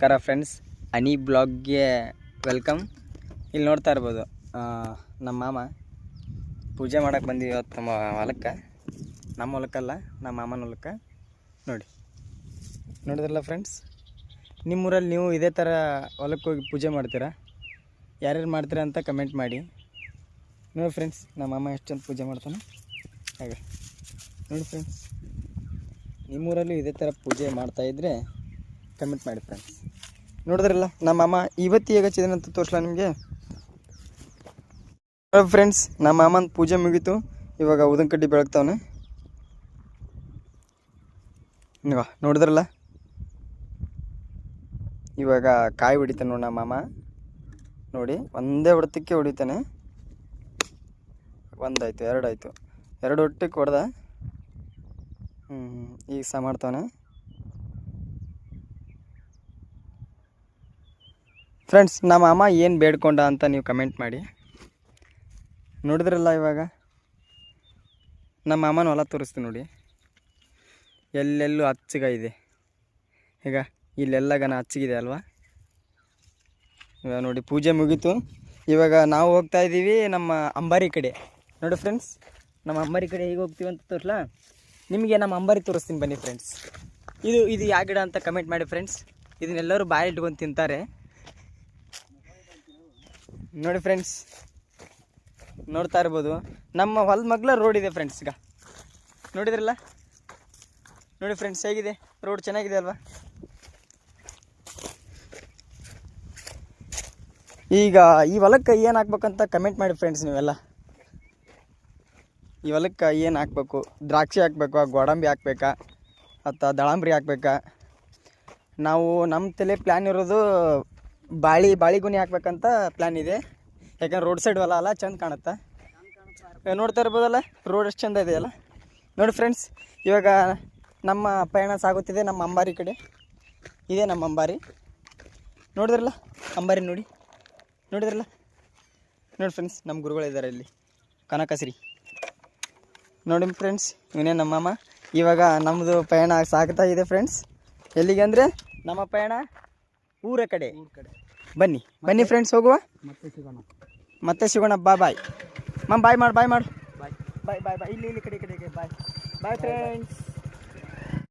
ನಮಸ್ಕಾರ ಫ್ರೆಂಡ್ಸ್, ಹನಿ ಬ್ಲಾಗ್ಗೆ ವೆಲ್ಕಮ್. ಇಲ್ಲಿ ನೋಡ್ತಾ ಇರ್ಬೋದು ನಮ್ಮ ಮಾಮ ಪೂಜೆ ಮಾಡೋಕ್ಕೆ ಬಂದೀವಿ ಇವತ್ತು ನಮ್ಮ ಹೊಲಕ್ಕೆ. ನಮ್ಮ ಹೊಲಕ್ಕಲ್ಲ, ನಮ್ಮ ಮಾಮನ ಹೊಲಕ್ಕೆ. ನೋಡಿದ್ರಲ್ಲ ಫ್ರೆಂಡ್ಸ್, ನಿಮ್ಮೂರಲ್ಲಿ ನೀವು ಇದೇ ಥರ ಹೊಲಕ್ಕೆ ಹೋಗಿ ಪೂಜೆ ಮಾಡ್ತೀರಾ? ಯಾರ್ಯಾರು ಮಾಡ್ತೀರಾ ಅಂತ ಕಮೆಂಟ್ ಮಾಡಿ. ನೋಡಿ ಫ್ರೆಂಡ್ಸ್, ನಮ್ಮ ಮಾಮ ಎಷ್ಟು ಚಂದ ಪೂಜೆ ಮಾಡ್ತಾನೆ. ಹಾಗೆ ನೋಡಿ ಫ್ರೆಂಡ್ಸ್, ನಿಮ್ಮೂರಲ್ಲೂ ಇದೇ ಥರ ಪೂಜೆ ಮಾಡ್ತಾಯಿದ್ರೆ ಕಮೆಂಟ್ ಮಾಡಿ ಫ್ರೆಂಡ್ಸ್. ನೋಡಿದ್ರಲ್ಲ ನಮ್ಮ ಮಾಮ ಇವತ್ತು ಹೇಗೆ ಹಚ್ಚಿದಾನೆ ಅಂತ ತೋರಿಸಲ ನಿಮಗೆ. ಫ್ರೆಂಡ್ಸ್, ನಮ್ಮ ಮಾಮನ ಪೂಜೆ ಮುಗೀತು. ಇವಾಗ ಉದನ್ ಕಡ್ಡಿ ಬೆಳಗ್ತಾವನೆ. ನೋಡಿದ್ರಲ್ಲ, ಇವಾಗ ಕಾಯಿ ಹೊಡಿತಾನೆ ನೋಡಿ ನಮ್ಮ ಮಾಮ. ನೋಡಿ, ಒಂದೇ ಹೊಡೆತಕ್ಕೆ ಹೊಡಿತಾನೆ. ಒಂದಾಯ್ತು, ಎರಡಾಯಿತು, ಎರಡು ಹೊಟ್ಟಕ್ಕೆ ಹೊಡೆದ. ಈಗ ಸಹ ಮಾಡ್ತಾನೆ ಫ್ರೆಂಡ್ಸ್. ನಮ್ಮ ಮಾಮ ಏನು ಬೇಡ್ಕೊಂಡ ಅಂತ ನೀವು ಕಮೆಂಟ್ ಮಾಡಿ. ನೋಡಿದ್ರಲ್ಲ, ಇವಾಗ ನಮ್ಮ ಮಾಮನ ಹೊಲ ತೋರಿಸ್ತೀನಿ ನೋಡಿ. ಎಲ್ಲೆಲ್ಲೂ ಹಚ್ಚಗ ಇದೆ. ಈಗ ಇಲ್ಲೆಲ್ಲಗನ ಹಚ್ಚಗಿದೆ ಅಲ್ವಾ. ಇವಾಗ ನೋಡಿ, ಪೂಜೆ ಮುಗೀತು. ಇವಾಗ ನಾವು ಹೋಗ್ತಾ ಇದ್ದೀವಿ ನಮ್ಮ ಅಂಬಾರಿ ಕಡೆ. ನೋಡಿ ಫ್ರೆಂಡ್ಸ್, ನಮ್ಮ ಅಂಬಾರಿ ಕಡೆ ಹೇಗೆ ಹೋಗ್ತೀವಿ ಅಂತ ತೋರಿಸ್ಲಾ ನಿಮಗೆ. ನಮ್ಮ ಅಂಬಾರಿ ತೋರಿಸ್ತೀನಿ ಬನ್ನಿ ಫ್ರೆಂಡ್ಸ್. ಇದು ಯಾವ ಗಿಡ ಅಂತ ಕಮೆಂಟ್ ಮಾಡಿ ಫ್ರೆಂಡ್ಸ್. ಇದನ್ನೆಲ್ಲರೂ ಬಾಯಿ ಇಟ್ಕೊಂಡು ತಿಂತಾರೆ. ನೋಡಿ ಫ್ರೆಂಡ್ಸ್, ನೋಡ್ತಾ ಇರ್ಬೋದು, ನಮ್ಮ ಹೊಲದ ಮಗ್ಲ ರೋಡ್ ಇದೆ ಫ್ರೆಂಡ್ಸ್. ಈಗ ನೋಡಿದ್ರಲ್ಲ, ನೋಡಿ ಫ್ರೆಂಡ್ಸ್, ಹೇಗಿದೆ ರೋಡ್? ಚೆನ್ನಾಗಿದೆ ಅಲ್ವಾ? ಈಗ ಈ ಹೊಲಕ್ಕೆ ಏನು ಹಾಕ್ಬೇಕಂತ ಕಮೆಂಟ್ ಮಾಡಿ ಫ್ರೆಂಡ್ಸ್ ನೀವೆಲ್ಲ. ಈ ಹೊಲಕ್ಕೆ ಏನು ಹಾಕ್ಬೇಕು? ದ್ರಾಕ್ಷಿ ಹಾಕ್ಬೇಕಾ, ಗೋಡಂಬಿ ಹಾಕ್ಬೇಕಾ, ಅಥವಾ ದಳಂಬ್ರಿ ಹಾಕ್ಬೇಕಾ? ನಾವು ನಮ್ಮ ತಲೆ ಪ್ಲ್ಯಾನ್ ಇರೋದು ಬಾಳಿಗೊನೆ ಹಾಕ್ಬೇಕಂತ ಪ್ಲ್ಯಾನ್ ಇದೆ. ಯಾಕಂದ್ರೆ ರೋಡ್ ಸೈಡ್ ಹೊಲ ಅಲ್ಲ, ಚೆಂದ ಕಾಣುತ್ತೆ. ನೋಡ್ತಾ ಇರ್ಬೋದಲ್ಲ ರೋಡ್ ಎಷ್ಟು ಚೆಂದ ಇದೆಯಲ್ಲ. ನೋಡಿ ಫ್ರೆಂಡ್ಸ್, ಇವಾಗ ನಮ್ಮ ಪಯಣ ಸಾಗುತ್ತಿದೆ ನಮ್ಮ ಅಂಬಾರಿ ಕಡೆ. ಇದೇ ನಮ್ಮ ಅಂಬಾರಿ. ನೋಡಿದ್ರಲ್ಲ ಅಂಬಾರಿ, ನೋಡಿದ್ರಲ್ಲ. ನೋಡಿ ಫ್ರೆಂಡ್ಸ್, ನಮ್ಮ ಗುರುಗಳಿದ್ದಾರೆ ಇಲ್ಲಿ, ಕನಕಶ್ರೀ. ನೋಡಿ ಫ್ರೆಂಡ್ಸ್, ಇವನೇ ನಮ್ಮ ಮಾಮ. ಇವಾಗ ನಮ್ಮದು ಪಯಣ ಸಾಗ್ತಾ ಇದೆ ಫ್ರೆಂಡ್ಸ್. ಎಲ್ಲಿಗೆ ಅಂದರೆ ನಮ್ಮ ಪಯಣ ಊರ ಕಡೆ. ಬನ್ನಿ ಫ್ರೆಂಡ್ಸ್, ಹೋಗುವ. ಮತ್ತೆ ಸಿಗೋಣ. ಬಾಯ್ ಮಾಡು. ಬಾಯ್ ಇಲ್ಲಿ ಕಡೆ ಬಾಯ್ ಫ್ರೆಂಡ್ಸ್.